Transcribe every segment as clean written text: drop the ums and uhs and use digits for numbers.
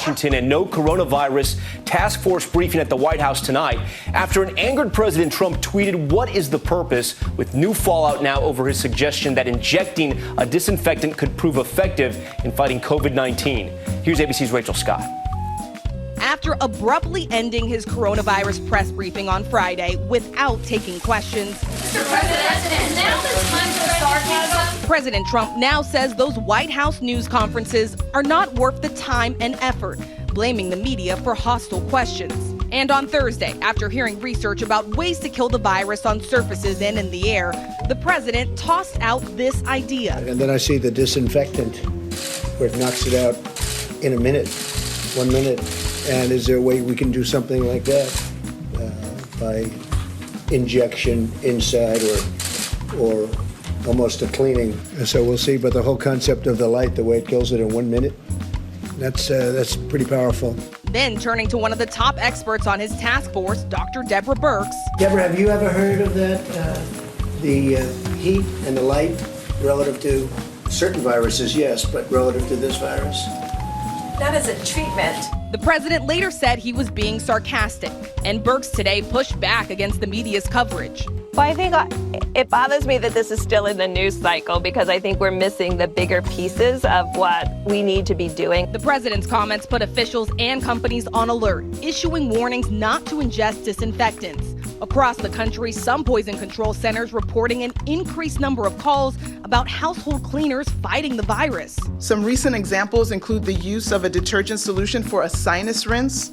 Washington and no coronavirus task force briefing at the White House tonight after an angered President Trump tweeted, "What is the purpose?" with new fallout now over his suggestion that injecting a disinfectant could prove effective in fighting COVID-19. Here's ABC's Rachel Scott. After abruptly ending his coronavirus press briefing on Friday without taking questions, Mr. President, now this time for sarcasm. President Trump now says those White House news conferences are not worth the time and effort, blaming the media for hostile questions. And on Thursday, after hearing research about ways to kill the virus on surfaces and in the air, the president tossed out this idea. And then I see the disinfectant, where it knocks it out in a minute, 1 minute. And is there a way we can do something like that by injection inside or almost a cleaning? So we'll see. But the whole concept of the light, the way it kills it in 1 minute, that's pretty powerful. Then turning to one of the top experts on his task force, Dr. Deborah Birx. Deborah, have you ever heard of that? The heat and the light relative to certain viruses, yes, but relative to this virus? That is a treatment. The president later said he was being sarcastic, and Birx today pushed back against the media's coverage. Well, I think it bothers me that this is still in the news cycle because I think we're missing the bigger pieces of what we need to be doing. The president's comments put officials and companies on alert, issuing warnings not to ingest disinfectants. Across the country, some poison control centers reporting an increased number of calls about household cleaners fighting the virus. Some recent examples include the use of a detergent solution for a sinus rinse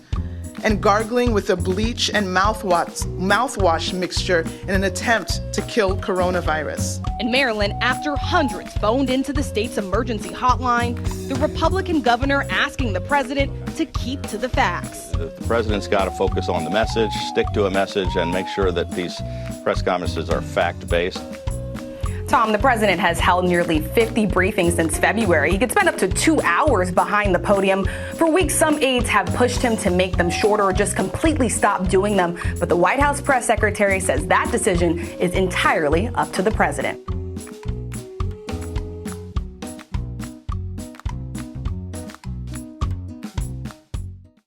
and gargling with a bleach and mouthwash mixture in an attempt to kill coronavirus. In Maryland, after hundreds phoned into the state's emergency hotline, the Republican governor asking the president to keep to the facts. The president's got to focus on the message, stick to a message, and make sure that these press conferences are fact-based. Tom, the president has held nearly 50 briefings since February. He could spend up to 2 hours behind the podium. For weeks, some aides have pushed him to make them shorter or just completely stop doing them. But the White House press secretary says that decision is entirely up to the president.